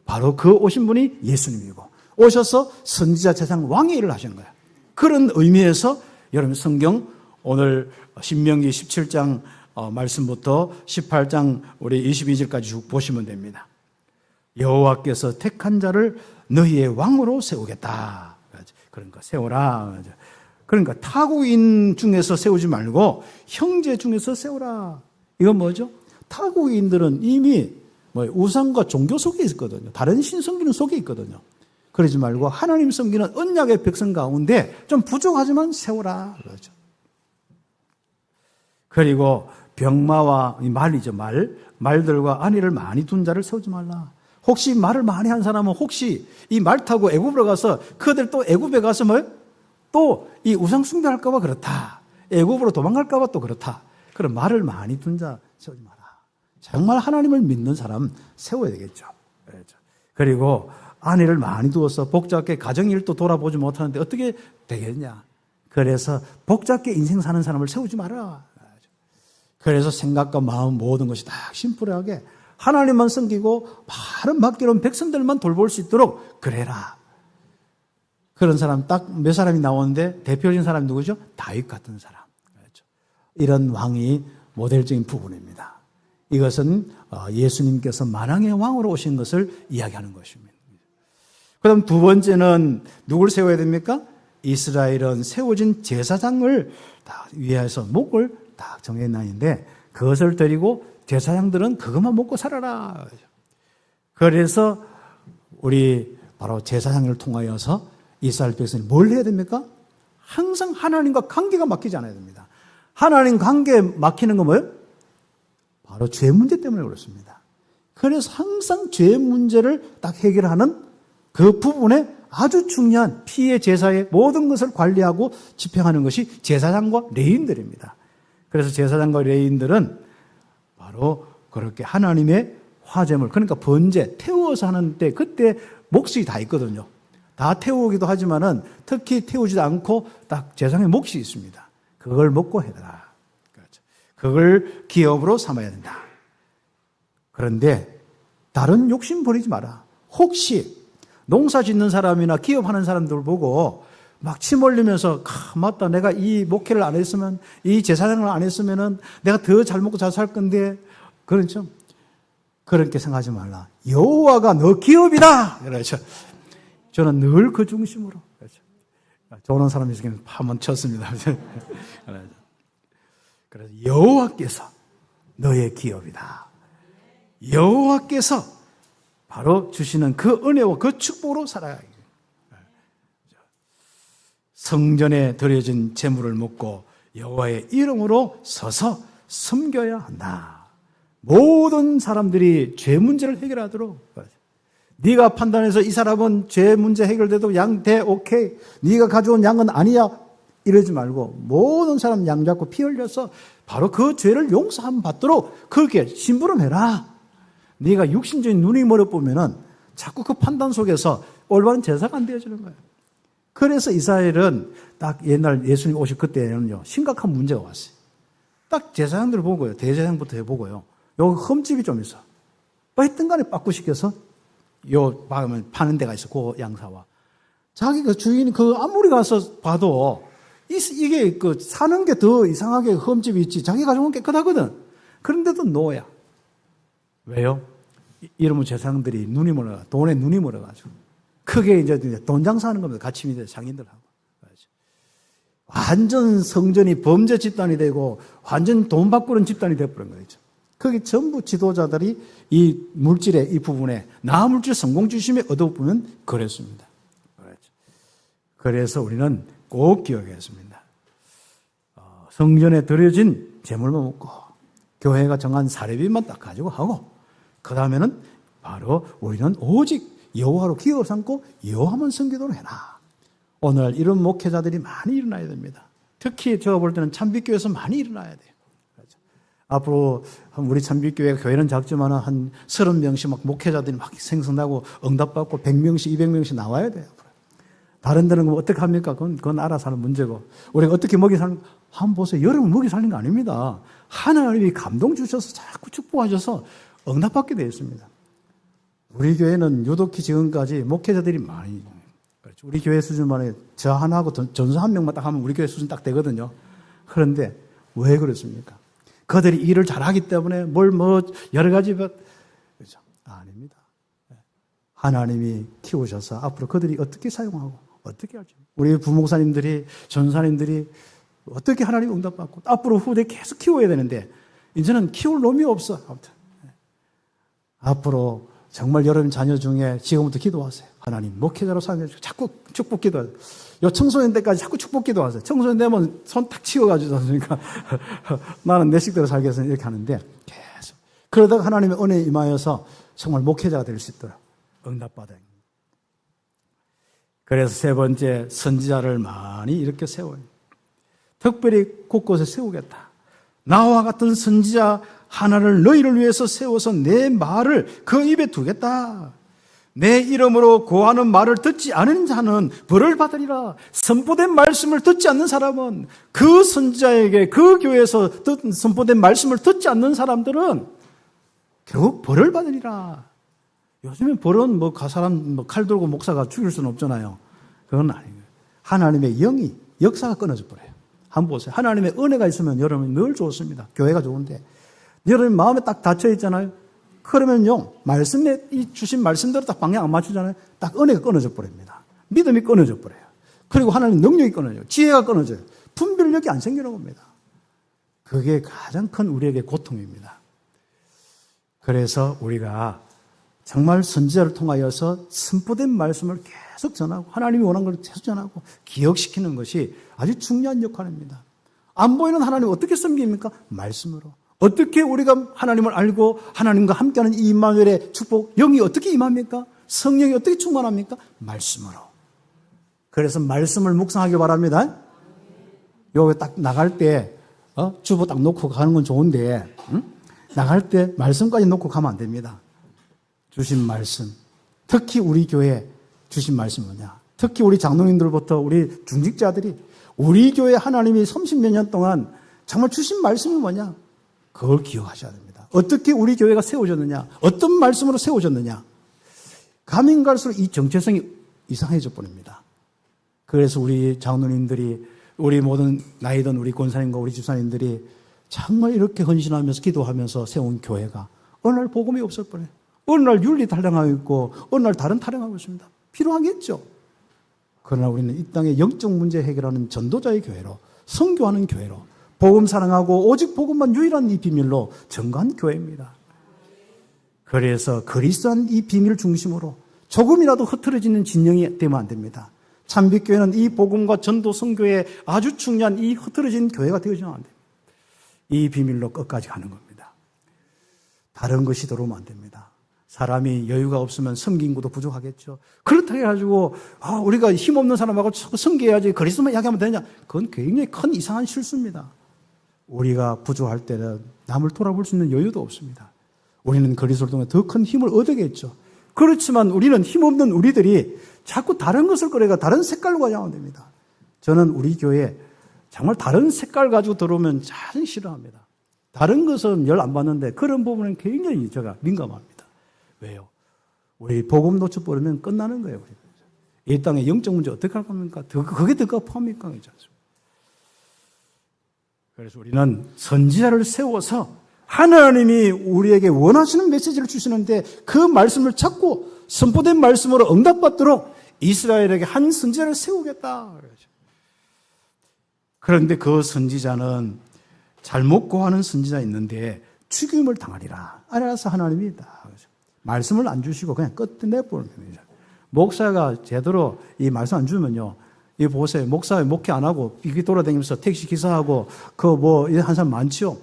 바로 그 오신 분이 예수님이고 오셔서 선지자 제사장 왕의 일을 하신 거예요. 그런 의미에서 여러분 성경 오늘 신명기 17장 말씀부터 18장 우리 22절까지 쭉 보시면 됩니다. 여호와께서 택한 자를 너희의 왕으로 세우겠다. 그러니까 세워라. 그러니까 타국인 중에서 세우지 말고 형제 중에서 세우라. 이건 뭐죠? 타국인들은 이미 우상과 종교 속에 있거든요. 다른 신 섬기는 속에 있거든요. 그러지 말고 하나님 섬기는 언약의 백성 가운데 좀 부족하지만 세우라. 그러죠. 그리고 병마와 말이죠. 말들과 안위를 많이 둔 자를 세우지 말라. 혹시 말을 많이 한 사람은 혹시 이 말 타고 애굽으로 가서 그들 또 애굽에 가서 또 이 우상 숭배할까 봐 그렇다. 애굽으로 도망갈까 봐 또 그렇다. 그럼 말을 많이 둔 자 세우지 마라. 정말 하나님을 믿는 사람 세워야 되겠죠. 그리고 아내를 많이 두어서 복잡하게 가정일도 돌아보지 못하는데 어떻게 되겠냐. 그래서 복잡하게 인생 사는 사람을 세우지 마라. 그래서 생각과 마음 모든 것이 다 심플하게 하나님만 섬기고 바른 맡기는 백성들만 돌볼 수 있도록 그래라. 그런 사람 딱 몇 사람이 나오는데 대표적인 사람이 누구죠? 다윗 같은 사람. 그렇죠. 이런 왕이 모델적인 부분입니다. 이것은 예수님께서 만왕의 왕으로 오신 것을 이야기하는 것입니다. 그다음 두 번째는 누굴 세워야 됩니까? 이스라엘은 세워진 제사장을 다 위해서 목을 딱 정해놨는데 그것을 드리고 제사장들은 그것만 먹고 살아라. 그래서 우리 바로 제사장을 통하여서 이스라엘 백성이 뭘 해야 됩니까? 항상 하나님과 관계가 막히지 않아야 됩니다. 하나님 관계에 막히는 건 뭐예요? 바로 죄 문제 때문에 그렇습니다. 그래서 항상 죄 문제를 딱 해결하는 그 부분에 아주 중요한 피의 제사의 모든 것을 관리하고 집행하는 것이 제사장과 레위인들입니다. 그래서 제사장과 레위인들은 바로 그렇게 하나님의 화제물, 그러니까 번제, 태워서 하는데 그때 몫이 다 있거든요. 다 태우기도 하지만은 특히 태우지도 않고 딱 제사장의 몫이 있습니다. 그걸 먹고 해라. 그렇죠. 그걸 기업으로 삼아야 된다. 그런데 다른 욕심 버리지 마라. 혹시 농사 짓는 사람이나 기업하는 사람들 보고 막 침 흘리면서 맞다 내가 이 목회를 안 했으면 이 제사장을 안 했으면은 내가 더 잘 먹고 잘 살 건데 그렇죠. 그렇게 생각하지 말라. 여호와가 너 기업이다. 그렇죠. 저는 늘 그 중심으로 그렇죠. 좋은 사람이 있으면 한번 쳤습니다. 그래서 여호와께서 너의 기업이다. 여호와께서 바로 주시는 그 은혜와 그 축복으로 살아야 해요. 성전에 드려진 제물을 먹고 여호와의 이름으로 서서 섬겨야 한다. 모든 사람들이 죄 문제를 해결하도록. 네가 판단해서 이 사람은 죄 문제 해결돼도 양 대 오케이. 네가 가져온 양은 아니야. 이러지 말고 모든 사람 양 잡고 피 흘려서 바로 그 죄를 용서함 받도록 그렇게 심부름해라. 네가 육신적인 눈이 멀어 보면은 자꾸 그 판단 속에서 올바른 제사가 안 되어지는 거예요. 그래서 이스라엘은 딱 옛날 예수님 오실 그때는요 심각한 문제가 왔어요. 딱 제사장들을 보고요, 대제사장부터 해보고요. 여기 흠집이 좀 있어. 하여튼 간에 빠꾸시켜서 요 파는 데가 있어. 그 양사와 자기 그 주인이 그 아무리 가서 봐도 이게 그 사는 게 더 이상하게 흠집이 있지. 자기 가정은 깨끗하거든. 그런데도 노야. 왜요? 이러면 제사장들이 눈이 멀어, 돈에 눈이 멀어가지고 크게 이제 돈 장사하는 겁니다. 같이 믿는 장인들하고. 완전 성전이 범죄 집단이 되고 완전 돈 바꾸는 집단이 되어버린 거죠. 그게 전부 지도자들이 이 물질의 이 부분에 나물질 성공 주심에 얻어보면 그랬습니다. 그래서 우리는 꼭 기억했습니다. 성전에 드려진 제물만 먹고 교회가 정한 사례비만 딱 가지고 하고 그 다음에는 바로 우리는 오직 여호와로 기업을 삼고 여호와만 섬기도록 해라. 오늘 이런 목회자들이 많이 일어나야 됩니다. 특히 제가 볼 때는 참빛교회에서 많이 일어나야 돼요. 그렇죠. 앞으로 우리 참빛교회가 교회는 작지만 한 30명씩 막 목회자들이 막 생성나고 응답받고 100명씩 200명씩 나와야 돼요. 다른 데는 어떻게 합니까? 그건 알아서 하는 문제고 우리가 어떻게 먹이 사는 한번 보세요. 여러분 먹이 살린 거 아닙니다. 하나님이 감동 주셔서 자꾸 축복하셔서 응답받게 되어 있습니다. 우리 교회는 유독히 지금까지 목회자들이 많이, 그렇죠. 우리 교회 수준만에 저 하나하고 전수 한 명만 딱 하면 우리 교회 수준 딱 되거든요. 그런데 왜 그렇습니까? 그들이 일을 잘하기 때문에 여러 가지, 그렇죠. 아닙니다. 하나님이 키우셔서 앞으로 그들이 어떻게 사용하고 어떻게 할지, 우리 부목사님들이, 전사님들이 어떻게 하나님 응답받고 앞으로 후대 계속 키워야 되는데 이제는 키울 놈이 없어. 아무튼 앞으로 정말 여러분 자녀 중에 지금부터 기도하세요. 하나님 목회자로 사용해주시고 자꾸 축복 기도하세요. 요 청소년 때까지 자꾸 축복 기도하세요. 청소년 되면 손 탁 치워가지고 않습니까? 나는 내 식대로 살겠어 이렇게 하는데 계속 그러다가 하나님의 은혜에 임하여서 정말 목회자가 될 수 있도록 응답받아요. 그래서 세 번째, 선지자를 많이 이렇게 세워요. 특별히 곳곳에 세우겠다. 나와 같은 선지자 하나를 너희를 위해서 세워서 내 말을 그 입에 두겠다. 내 이름으로 고하는 말을 듣지 않은 자는 벌을 받으리라. 선포된 말씀을 듣지 않는 사람은, 그 선지자에게 그 교회에서 선포된 말씀을 듣지 않는 사람들은 결국 벌을 받으리라. 요즘에 벌은 사람 칼 들고 목사가 죽일 수는 없잖아요. 그건 아니에요. 하나님의 영이, 역사가 끊어져 버려요. 한번 보세요. 하나님의 은혜가 있으면 여러분 늘 좋습니다. 교회가 좋은데 여러분 마음에 딱 닫혀 있잖아요. 그러면요, 말씀에 주신 말씀대로 딱 방향 안 맞추잖아요. 딱 은혜가 끊어져 버립니다. 믿음이 끊어져 버려요. 그리고 하나님 능력이 끊어져요. 지혜가 끊어져요. 분별력이 안 생기는 겁니다. 그게 가장 큰 우리에게 고통입니다. 그래서 우리가 정말 선지자를 통하여서 선포된 말씀을 계속 전하고 하나님이 원하는 걸 계속 전하고 기억시키는 것이 아주 중요한 역할입니다. 안 보이는 하나님 어떻게 섬깁니까? 말씀으로. 어떻게 우리가 하나님을 알고 하나님과 함께하는 이 임마누엘의 축복, 영이 어떻게 임합니까? 성령이 어떻게 충만합니까? 말씀으로. 그래서 말씀을 묵상하길 바랍니다. 여기 딱 나갈 때 주보 딱 놓고 가는 건 좋은데 나갈 때 말씀까지 놓고 가면 안 됩니다. 주신 말씀, 특히 우리 교회 주신 말씀 뭐냐? 특히 우리 장로님들부터 우리 중직자들이 우리 교회 하나님이 30몇 년 동안 정말 주신 말씀이 뭐냐? 그걸 기억하셔야 됩니다. 어떻게 우리 교회가 세워졌느냐? 어떤 말씀으로 세워졌느냐? 가면 갈수록 이 정체성이 이상해져 버립니다. 그래서 우리 장로님들이, 우리 모든 나이든 우리 권사님과 우리 집사님들이 정말 이렇게 헌신하면서 기도하면서 세운 교회가 어느 날 복음이 없어버려요. 어느 날 윤리 타령하고 있고 어느 날 다른 타령하고 있습니다. 필요하겠죠. 그러나 우리는 이 땅의 영적 문제 해결하는 전도자의 교회로, 선교하는 교회로, 복음 사랑하고 오직 복음만 유일한 이 비밀로 증거한 교회입니다. 그래서 그리스도한 이 비밀 중심으로 조금이라도 흐트러지는 진영이 되면 안 됩니다. 참빛교회는 이 복음과 전도 선교에 아주 중요한 이 흐트러진 교회가 되어지면 안 됩니다. 이 비밀로 끝까지 가는 겁니다. 다른 것이 들어오면 안 됩니다. 사람이 여유가 없으면 섬긴구도 부족하겠죠. 그렇다고 해가지고 우리가 힘없는 사람하고 섬겨야지 그리스도만 이야기하면 되냐? 그건 굉장히 큰 이상한 실수입니다. 우리가 부족할 때는 남을 돌아볼 수 있는 여유도 없습니다. 우리는 그리스도를 통해 더 큰 힘을 얻어겠죠. 그렇지만 우리는 힘없는 우리들이 자꾸 다른 것을 꺼내가 다른 색깔로 가져가면 됩니다. 저는 우리 교회에 정말 다른 색깔 가지고 들어오면 잘 싫어합니다. 다른 것은 열 안 받는데 그런 부분은 굉장히 제가 민감합니다. 왜요? 우리 복음 놓쳐버리면 끝나는 거예요. 이 땅의 영적 문제 어떻게 할 겁니까? 그게 더 급합니까? 그래서 우리는 선지자를 세워서 하나님이 우리에게 원하시는 메시지를 주시는데 그 말씀을 찾고 선포된 말씀으로 응답받도록 이스라엘에게 한 선지자를 세우겠다. 그런데 그 선지자는 잘못 고하는 선지자 있는데 죽임을 당하리라. 알아서 하나님이 다 말씀을 안 주시고 그냥 끝내버리는 겁니다. 목사가 제대로 이 말씀 안 주면요. 이 보세요. 목사 목회 안 하고 이렇게 돌아다니면서 택시 기사하고 한 사람 많지요.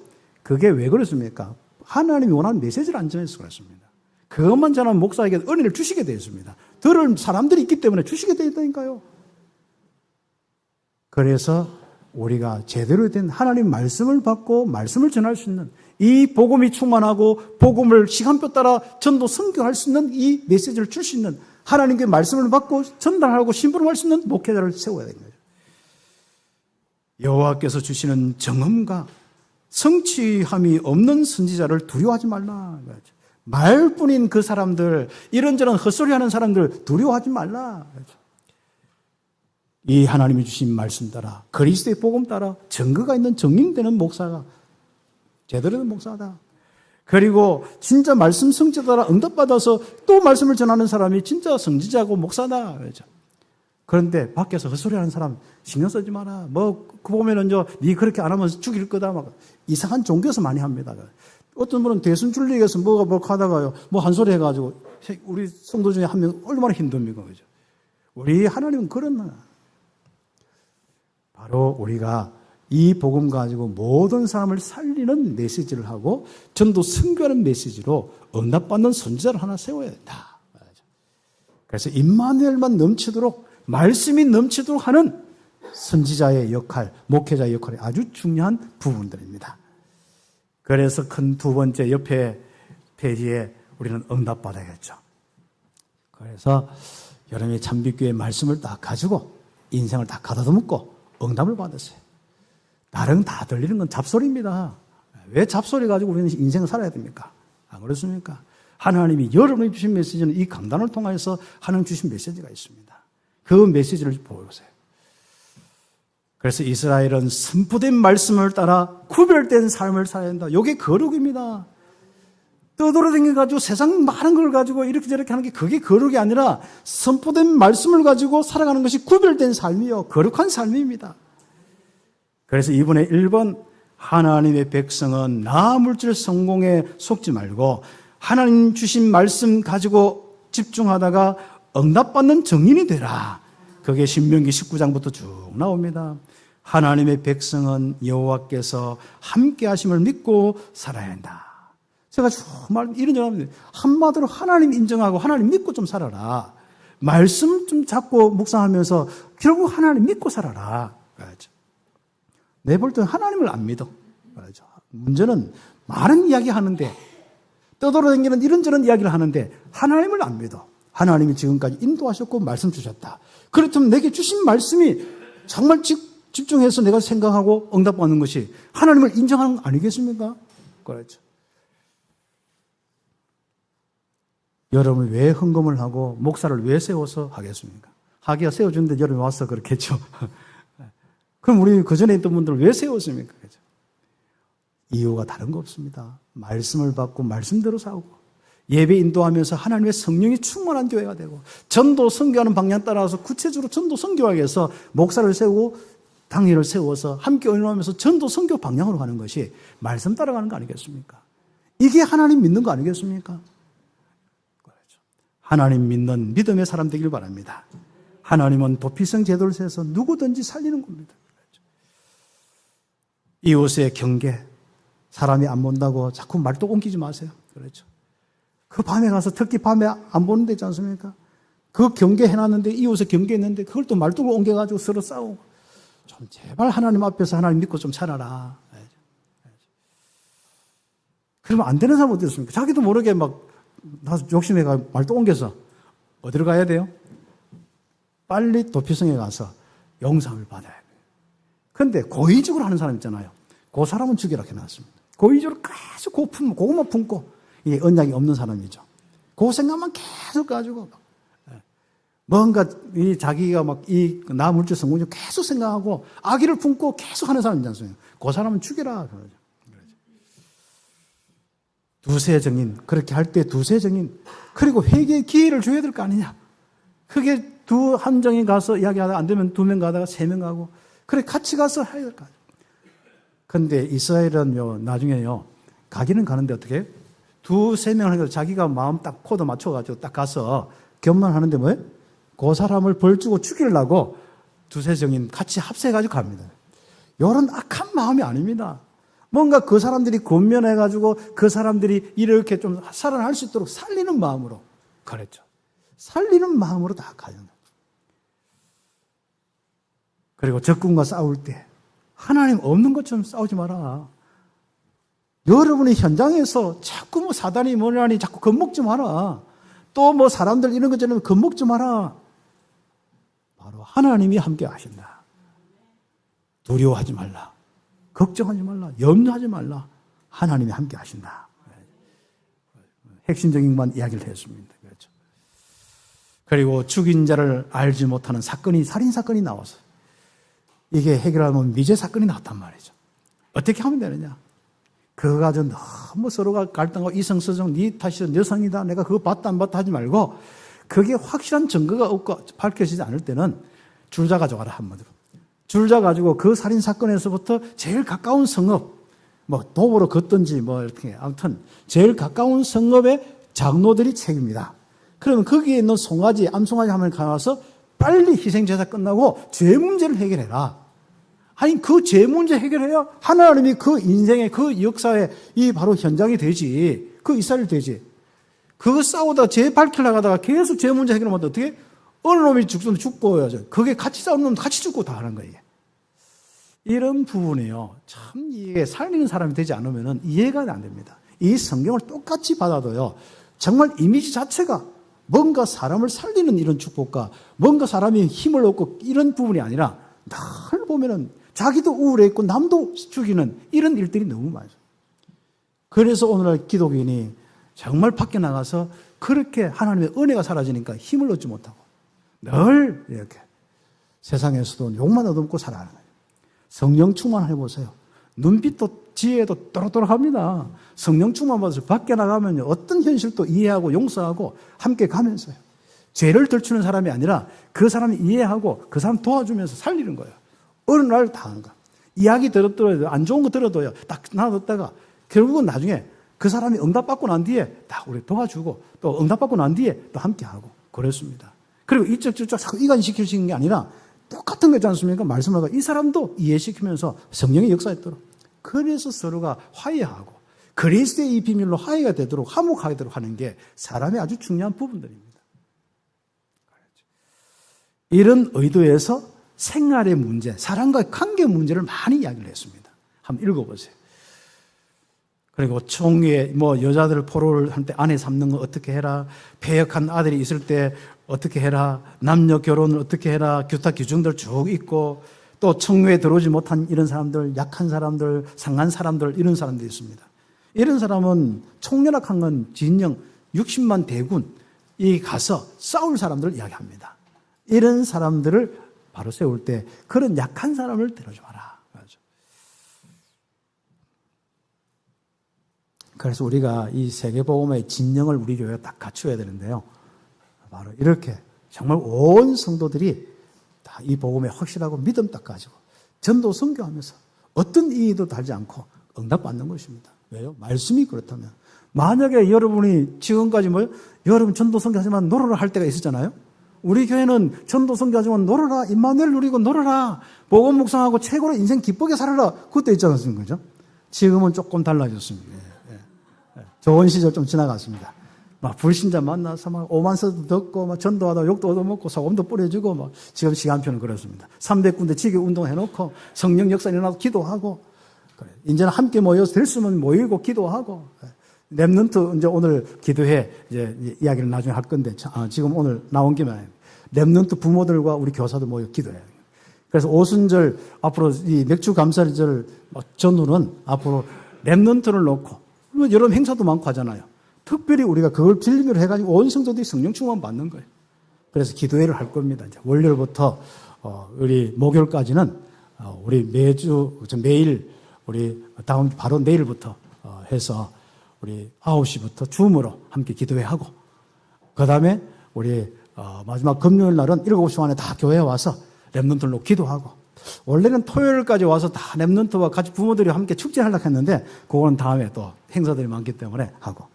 그게 왜 그렇습니까? 하나님이 원하는 메시지를 안 전해서 그렇습니다. 그것만 전하면 목사에게 은혜를 주시게 되어 있습니다. 들을 사람들이 있기 때문에 주시게 되어 있다니까요. 그래서 우리가 제대로 된 하나님 말씀을 받고 말씀을 전할 수 있는 이 복음이 충만하고 복음을 시간표 따라 전도 선교할 수 있는 이 메시지를 줄 수 있는 하나님께 말씀을 받고 전달하고 심부름할 수 있는 목회자를 세워야 되는 거죠. 여호와께서 주시는 정엄과 성취함이 없는 선지자를 두려워하지 말라. 말뿐인 그 사람들, 이런저런 헛소리하는 사람들 두려워하지 말라. 이 하나님이 주신 말씀 따라, 그리스도의 복음 따라 증거가 있는 정인되는 목사가 제대로 된 목사다. 그리고 진짜 말씀 성취 따라 응답받아서 또 말씀을 전하는 사람이 진짜 성지자고 목사다. 그런데 밖에서 헛소리하는 사람 신경 쓰지 마라. 그 보면은 네 그렇게 안 하면 죽일 거다. 막 이상한 종교에서 많이 합니다. 어떤 분은 대순줄리에서 뭐 하다가요, 한 소리 해가지고 우리 성도 중에 한 명 얼마나 힘듭니까, 그죠? 우리 하나님은 그런 바로 우리가 이 복음 가지고 모든 사람을 살리는 메시지를 하고 전도 선교하는 메시지로 응답받는 선지자를 하나 세워야 된다. 그래서 임마누엘만 넘치도록 말씀이 넘치도록 하는 선지자의 역할, 목회자의 역할이 아주 중요한 부분들입니다. 그래서 큰 두 번째 옆에 페이지에 우리는 응답받아야겠죠. 그래서 여러분이 참빛교회의 말씀을 딱 가지고 인생을 다 가다듬고 응답을 받았어요. 다른 다 들리는 건 잡소리입니다. 왜 잡소리 가지고 우리는 인생을 살아야 됩니까? 안 그렇습니까? 하나님이 여러분이 주신 메시지는 이 강단을 통해서 하나님 주신 메시지가 있습니다. 그 메시지를 보세요. 그래서 이스라엘은 선포된 말씀을 따라 구별된 삶을 살아야 한다. 이게 거룩입니다. 떠돌아다니가지고 세상 많은 걸 가지고 이렇게 저렇게 하는 게 그게 거룩이 아니라 선포된 말씀을 가지고 살아가는 것이 구별된 삶이요. 거룩한 삶입니다. 그래서 이번에 1번 하나님의 백성은 나물질 성공에 속지 말고 하나님 주신 말씀 가지고 집중하다가 응답받는 증인이 되라. 그게 신명기 19장부터 쭉 나옵니다. 하나님의 백성은 여호와께서 함께 하심을 믿고 살아야 한다. 제가 정말 이런저런 한마디로 하나님 인정하고 하나님 믿고 좀 살아라. 말씀 좀 잡고 묵상하면서 결국 하나님 믿고 살아라. 내 볼 때는 하나님을 안 믿어. 문제는 많은 이야기 하는데 떠돌아다니는 이런저런 이야기를 하는데 하나님을 안 믿어. 하나님이 지금까지 인도하셨고 말씀 주셨다. 그렇다면 내게 주신 말씀이 정말 집중해서 내가 생각하고 응답받는 것이 하나님을 인정하는 거 아니겠습니까? 그렇죠. 여러분이 왜 헌금을 하고 목사를 왜 세워서 하겠습니까? 하기가 세워주는데 여러분이 와서 그렇겠죠. 그럼 우리 그전에 있던 분들을 왜 세웠습니까? 그렇죠? 이유가 다른 거 없습니다. 말씀을 받고 말씀대로 살고 예배 인도하면서 하나님의 성령이 충만한 교회가 되고 전도 선교하는 방향 따라서 구체적으로 전도 선교하기 위해서 목사를 세우고 당회를 세워서 함께 의논하면서 전도 선교 방향으로 가는 것이 말씀 따라가는 거 아니겠습니까? 이게 하나님 믿는 거 아니겠습니까? 하나님 믿는 믿음의 사람 되길 바랍니다. 하나님은 도피성 제도를 세워서 누구든지 살리는 겁니다. 이웃의 경계, 사람이 안 본다고 자꾸 말도 옮기지 마세요. 그렇죠. 그 밤에 가서 특히 밤에 안 보는 데 있지 않습니까? 그 경계 해놨는데 이웃에 경계했는데 그걸 또 말뚝을 옮겨가지고 서로 싸우고 좀 제발 하나님 앞에서 하나님 믿고 좀 살아라. 그러면 안 되는 사람 어디 있습니까? 자기도 모르게 막 욕심에가 말뚝 옮겨서 어디로 가야 돼요? 빨리 도피성에 가서 영상을 받아야 돼요. 그런데 고의적으로 하는 사람 있잖아요. 그 사람은 죽이라 해놨습니다. 고의적으로 계속 그것만 품고 이게 언약이 없는 사람이죠. 그 생각만 계속 가지고 뭔가 이 자기가 막 이 나물질 성공을 계속 생각하고 악의를 품고 계속 하는 사람이지 않습니까? 그 사람은 죽여라 그러죠. 두세 증인 그렇게 할 때 두세 증인 그리고 회개의 기회를 줘야 될 거 아니냐? 그게 한 정인 가서 이야기하다가 안 되면 2명 가다가 3명 가고 그래 같이 가서 해야 될 거 아니야. 그런데 이스라엘은요 나중에요 가기는 가는데 어떻게? 2-3명 하니까 자기가 마음 딱 코드 맞춰가지고 딱 가서 견만하는데 뭐예요? 그 사람을 벌 주고 죽이려고 2-3정인 같이 합세해가지고 갑니다. 이런 악한 마음이 아닙니다. 뭔가 그 사람들이 권면해가지고 그 사람들이 이렇게 좀 살아날 수 있도록 살리는 마음으로 그랬죠. 살리는 마음으로 다 가요. 그리고 적군과 싸울 때 하나님 없는 것처럼 싸우지 마라. 여러분이 현장에서 자꾸 뭐 사단이 뭐냐니 자꾸 겁먹지 마라. 또 뭐 사람들 이런 것처럼 겁먹지 마라. 바로 하나님이 함께 하신다. 두려워하지 말라. 걱정하지 말라. 염려하지 말라. 하나님이 함께 하신다. 핵심적인 것만 이야기를 했습니다. 그렇죠. 그리고 죽인 자를 알지 못하는 사건이, 살인사건이 나와서 이게 해결하면 미제 사건이 나왔단 말이죠. 어떻게 하면 되느냐? 그거 가지고 너무 서로가 갈등하고 이성서정, 네 탓이야, 여성이다, 내가 그거 봤다 안 봤다 하지 말고, 그게 확실한 증거가 없고 밝혀지지 않을 때는 줄자 가져가라, 한마디로. 줄자 가지고 그 살인사건에서부터 제일 가까운 성읍, 뭐 도보로 걷든지 뭐 이렇게, 아무튼 제일 가까운 성읍의 장로들이 책임이다. 그러면 거기에 있는 송아지, 암송아지 하면 가서 빨리 희생제사 끝나고 죄 문제를 해결해라. 아니, 그 죄 문제 해결해야 하나님이 그 인생의 그 역사의 이 바로 현장이 되지. 그 이스라엘이 되지. 그거 싸우다가 죄 밝히려고 하다가 계속 죄 문제 해결하면 어떻게? 어느 놈이 죽고, 그게 같이 싸우는 놈 같이 죽고 다 하는 거예요. 이런 부분이요. 참 이게 살리는 사람이 되지 않으면 이해가 안 됩니다. 이 성경을 똑같이 받아도요. 정말 이미지 자체가 뭔가 사람을 살리는 이런 축복과 뭔가 사람이 힘을 얻고 이런 부분이 아니라 늘 보면은 자기도 우울해 있고 남도 죽이는 이런 일들이 너무 많아요. 그래서 오늘날 기독인이 정말 밖에 나가서 그렇게 하나님의 은혜가 사라지니까 힘을 얻지 못하고 늘 이렇게 세상에서도 욕만 얻어먹고 살아가는 거예요. 성령 충만해 보세요. 눈빛도 지혜도 또록또록합니다. 성령 충만 받아서 밖에 나가면 어떤 현실도 이해하고 용서하고 함께 가면서요. 죄를 덜추는 사람이 아니라 그 사람이 이해하고 그 사람 도와주면서 살리는 거예요. 어느 날 다 하는 거. 이야기 들었더라도 안 좋은 거 들어도요. 딱 놔뒀다가 결국은 나중에 그 사람이 응답받고 난 뒤에 다 우리 도와주고 또 응답받고 난 뒤에 또 함께하고 그랬습니다. 그리고 이쪽 저쪽 자꾸 이간시키는 게 아니라 똑같은 거지 않습니까? 말씀하고 이 사람도 이해시키면서 성령의 역사했도록. 그래서 서로가 화해하고 그리스도의 이 비밀로 화해가 되도록 화목하게 되도록 하는 게 사람의 아주 중요한 부분들입니다. 이런 의도에서 생활의 문제, 사람과의 관계 문제를 많이 이야기를 했습니다. 한번 읽어보세요. 그리고 총회, 여자들 포로를 할 때 아내 삼는 거 어떻게 해라, 폐역한 아들이 있을 때 어떻게 해라, 남녀 결혼을 어떻게 해라, 규타 규정들 쭉 있고, 또 청회에 들어오지 못한 이런 사람들, 약한 사람들, 상한 사람들, 이런 사람들이 있습니다. 이런 사람은 총연합한 건 진영 60만 대군이 가서 싸울 사람들을 이야기합니다. 이런 사람들을 바로 세울 때 그런 약한 사람을 데려줘라. 그래서 우리가 이 세계복음의 진영을 우리 교회가 딱 갖춰야 되는데요. 바로 이렇게 정말 온 성도들이 다 이 복음에 확실하고 믿음 딱 가지고 전도 선교하면서 어떤 이의도 달지 않고 응답받는 것입니다. 왜요? 말씀이 그렇다면. 만약에 여러분이 지금까지 여러분 전도 선교하지만 노래를 할 때가 있었잖아요. 우리 교회는 전도 선교하지만 놀아라, 임마누엘 누리고 놀아라, 복음 묵상하고 최고로 인생 기쁘게 살아라, 그것도 있지 않습니까? 그죠? 지금은 조금 달라졌습니다. 좋은 시절 좀 지나갔습니다. 막 불신자 만나서 막 오만서도 듣고 막 전도하다 욕도 얻어먹고 소금도 뿌려주고 막 지금 시간표는 그렇습니다. 300군데 지교 운동해놓고 성령 역사 일어나서 기도하고 그래. 이제는 함께 모여서 될 수 있으면 모이고 기도하고 렘넌트 이제 오늘 기도회 이제 이야기를 나중에 할 건데 지금 오늘 나온 김에 렘넌트 부모들과 우리 교사들 모여 기도해요. 그래서 오순절 앞으로 이 맥주 감사절 전후는 앞으로 렘넌트를 놓고 여러분 행사도 많고 하잖아요. 특별히 우리가 그걸 빌미로 해가지고 온 성도들이 성령 충만 받는 거예요. 그래서 기도회를 할 겁니다. 이제 월요일부터 우리 목요일까지는 우리 매일 우리 다음 바로 내일부터 해서 우리 9시부터 줌으로 함께 기도회하고 그 다음에 우리 마지막 금요일 날은 7시 안에 다 교회에 와서 렘넌트로 기도하고 원래는 토요일까지 와서 다 렘넌트와 같이 부모들이 함께 축제하려고 했는데 그거는 다음에 또 행사들이 많기 때문에 하고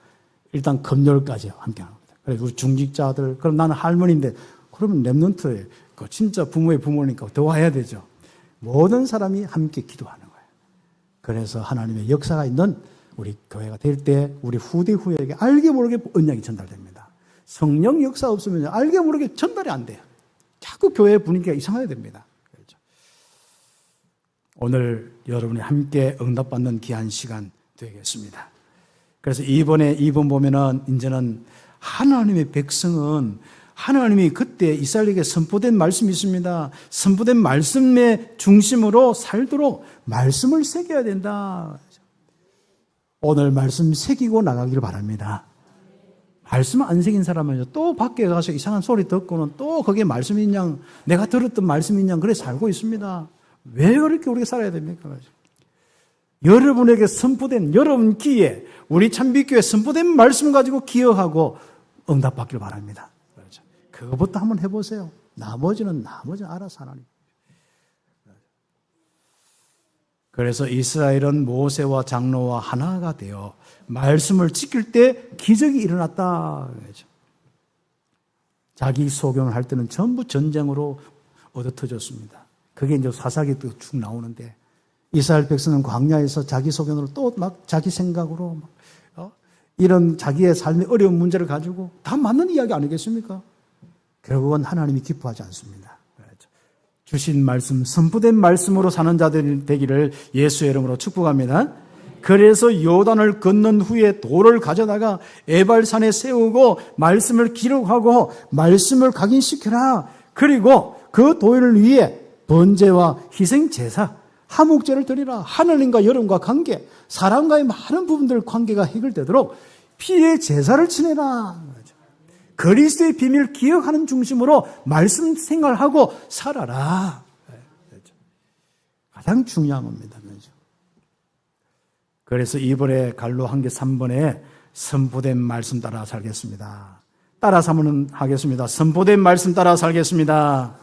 일단 금요일까지 함께 합니다. 그래서 우리 중직자들 그럼 나는 할머니인데 그러면 렘넌트에 진짜 부모의 부모니까 더 와야 되죠. 모든 사람이 함께 기도하는 거예요. 그래서 하나님의 역사가 있는 우리 교회가 될 때 우리 후대후에게 알게 모르게 언약이 전달됩니다. 성령 역사 없으면 알게 모르게 전달이 안 돼요. 자꾸 교회 분위기가 이상하게 됩니다. 그렇죠? 오늘 여러분이 함께 응답받는 귀한 시간 되겠습니다. 그래서 이번 보면은 이제는 하나님의 백성은 하나님이 그때 이스라엘에게 선포된 말씀이 있습니다. 선포된 말씀의 중심으로 살도록 말씀을 새겨야 된다. 오늘 말씀 새기고 나가기를 바랍니다. 말씀 안 새긴 사람은요, 또 밖에 가서 이상한 소리 듣고는 또 그게 말씀인 양, 내가 들었던 말씀인 양, 그래 살고 있습니다. 왜 그렇게 우리가 살아야 됩니까? 여러분에게 선포된 여러분 귀에, 우리 참빛교회 선포된 말씀 가지고 기억하고 응답받기를 바랍니다. 그렇죠. 그것부터 한번 해보세요. 나머지는 알아서 하나님. 그래서 이스라엘은 모세와 장로와 하나가 되어 말씀을 지킬 때 기적이 일어났다. 자기 소견을 할 때는 전부 전쟁으로 얻어터졌습니다. 그게 이제 사사기 쭉 나오는데, 이스라엘 백성은 광야에서 자기 소견으로 또 막 자기 생각으로 이런 자기의 삶의 어려운 문제를 가지고 다 맞는 이야기 아니겠습니까? 결국은 하나님이 기뻐하지 않습니다. 주신 말씀, 선포된 말씀으로 사는 자들이 되기를 예수의 이름으로 축복합니다. 그래서 요단을 건넌 후에 돌을 가져다가 에발산에 세우고 말씀을 기록하고 말씀을 각인시켜라. 그리고 그 도를 위해 번제와 희생 제사, 화목제를 드리라. 하늘님과 여러분과 관계, 사람과의 많은 부분들 관계가 해결되도록 피의 제사를 지내라. 그리스도의 비밀을 기억하는 중심으로 말씀 생활하고 살아라. 가장 중요한 겁니다. 그래서 이번에 갈로 한개 3번에 선포된 말씀 따라 살겠습니다. 따라서 한번 하겠습니다. 선포된 말씀 따라 살겠습니다.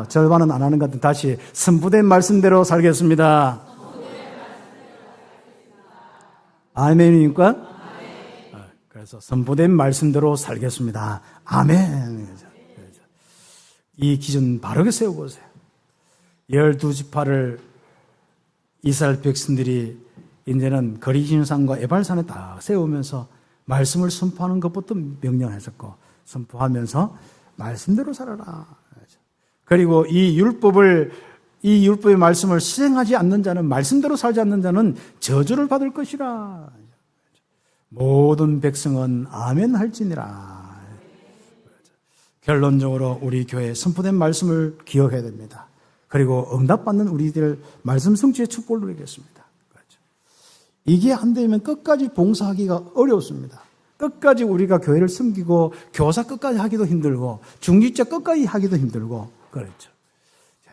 절반은 안 하는 것 같은데 다시 선포된 말씀대로 살겠습니다. 아멘입니까? 그래서 선포된 말씀대로 살겠습니다. 아멘. 이 기준 바르게 세워보세요. 12지파를 이스라엘 백성들이 이제는 거리신산과 에발산에 다 세우면서 말씀을 선포하는 것부터 명령했었고, 선포하면서 말씀대로 살아라. 그리고 이 율법의 말씀을 실행하지 않는 자는, 말씀대로 살지 않는 자는 저주를 받을 것이라. 모든 백성은 아멘 할지니라. 결론적으로 우리 교회 선포된 말씀을 기억해야 됩니다. 그리고 응답받는 우리들 말씀 성취의 축복을 누리겠습니다. 이게 안 되면 끝까지 봉사하기가 어렵습니다. 끝까지 우리가 교회를 섬기고 교사 끝까지 하기도 힘들고 중직자 끝까지 하기도 힘들고 그렇죠.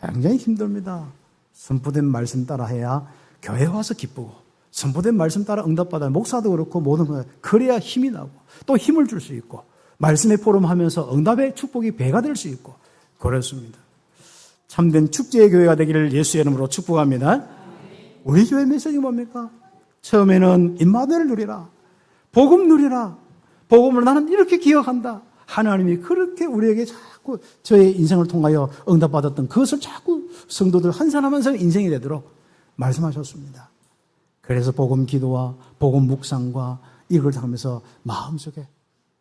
굉장히 힘듭니다. 선포된 말씀 따라 해야 교회 와서 기쁘고, 선포된 말씀 따라 응답받아야 목사도 그렇고 모든 거 그래야 힘이 나고 또 힘을 줄 수 있고 말씀의 포럼하면서 응답의 축복이 배가 될 수 있고 그렇습니다. 참된 축제의 교회가 되기를 예수의 이름으로 축복합니다. 우리 교회 메시지 뭡니까? 처음에는 임마누엘을 누리라. 복음 누리라. 복음을 나는 이렇게 기억한다. 하나님이 그렇게 우리에게 자꾸 저의 인생을 통하여 응답받았던 그것을 자꾸 성도들 한 사람 한 사람 인생이 되도록 말씀하셨습니다. 그래서 복음 기도와 복음 묵상과 이걸 하면서 마음속에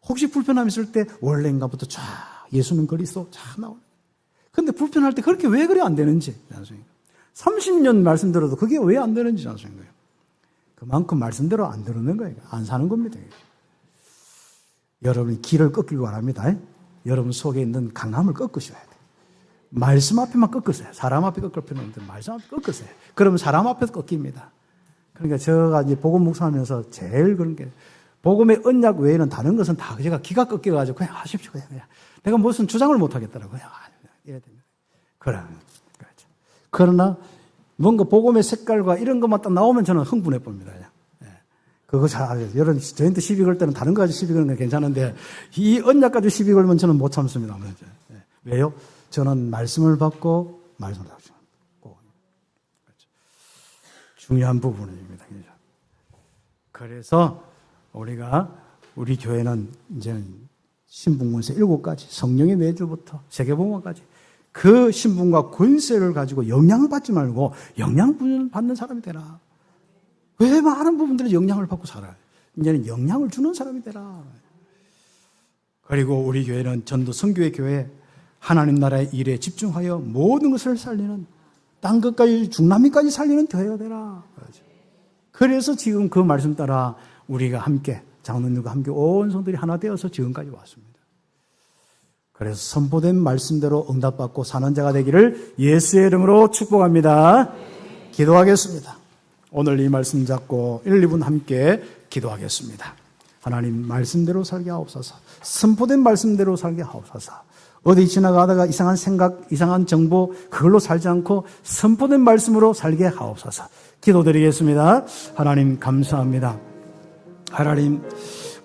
혹시 불편함이 있을 때 원래인가부터 쫙 예수는 그리스도 쫙 나오는. 근데 불편할 때 그렇게 왜 그래 안 되는지 30년 말씀 들어도 그게 왜 안 되는지 아시는 거예요. 그만큼 말씀대로 안 들었는 거예요. 안 사는 겁니다. 여러분이 길을 꺾기를 바랍니다. 여러분 속에 있는 강함을 꺾으셔야 돼요. 말씀 앞에만 꺾으세요. 사람 앞에 꺾을 필요는 없는데 말씀 앞에 꺾으세요. 그러면 사람 앞에서 꺾입니다. 그러니까 제가 이제 복음 묵상하면서 제일 그런 게 복음의 언약 외에는 다른 것은 다 제가 기가 꺾여가지고 그냥 하십시오. 그냥. 내가 무슨 주장을 못 하겠더라고요. 이래야 됩니다. 그렇죠. 그러나 뭔가 복음의 색깔과 이런 것만 딱 나오면 저는 흥분해 봅니다. 그거 잘 알아요. 여러분, 저한테 시비 걸 때는 다른 거 가지고 시비 거는 건 괜찮은데, 이 언약 가지고 시비 걸면 저는 못 참습니다. 왜요? 저는 말씀을 받고, 말씀을 하죠. 중요한 부분입니다. 그래서 우리 교회는 이제는 신분권세 7가지, 성령의 내주부터 세계복음까지 그 신분과 권세를 가지고 영향을 받지 말고 영향을 받는 사람이 되라. 왜 많은 부분들이 영향을 받고 살아요? 이제는 영향을 주는 사람이 되라. 그리고 우리 교회는 전도 선교의 교회, 하나님 나라의 일에 집중하여 모든 것을 살리는, 땅 끝까지 중남미까지 살리는 교회가 되라. 그래서 지금 그 말씀 따라 우리가 함께, 장로님과 함께 온 성들이 하나 되어서 지금까지 왔습니다. 그래서 선포된 말씀대로 응답받고 사는 자가 되기를 예수의 이름으로 축복합니다. 기도하겠습니다. 오늘 이 말씀 잡고 1, 2분 함께 기도하겠습니다. 하나님 말씀대로 살게 하옵소서. 선포된 말씀대로 살게 하옵소서. 어디 지나가다가 이상한 생각, 이상한 정보 그걸로 살지 않고 선포된 말씀으로 살게 하옵소서. 기도드리겠습니다. 하나님 감사합니다. 하나님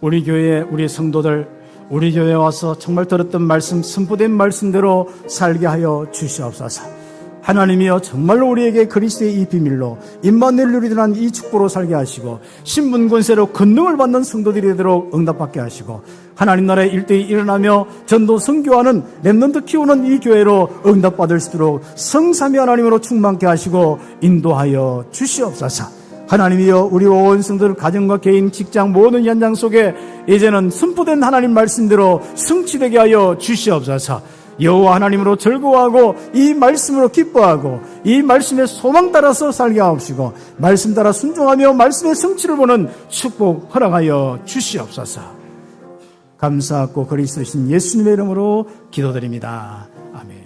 우리 교회 우리 성도들 우리 교회에 와서 정말 들었던 말씀 선포된 말씀대로 살게 하여 주시옵소서. 하나님이여 정말로 우리에게 그리스도의 이 비밀로 임마누엘 누리들한 이 축복으로 살게 하시고 신분 권세로 권능을 받는 성도들이 되도록 응답받게 하시고 하나님 나라의 일대에 일어나며 전도 선교하는 렘넌트 키우는 이 교회로 응답받을 수 있도록 성삼위 하나님으로 충만케 하시고 인도하여 주시옵소서. 하나님이여 우리 온 성도들 가정과 개인 직장 모든 현장 속에 이제는 선포된 하나님 말씀대로 성취되게 하여 주시옵소서. 여호와 하나님으로 즐거워하고 이 말씀으로 기뻐하고 이 말씀의 소망 따라서 살게 하옵시고 말씀 따라 순종하며 말씀의 성취를 보는 축복 허락하여 주시옵소서. 감사하고 그리스도신 예수님의 이름으로 기도드립니다. 아멘.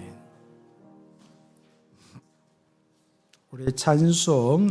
우리 찬송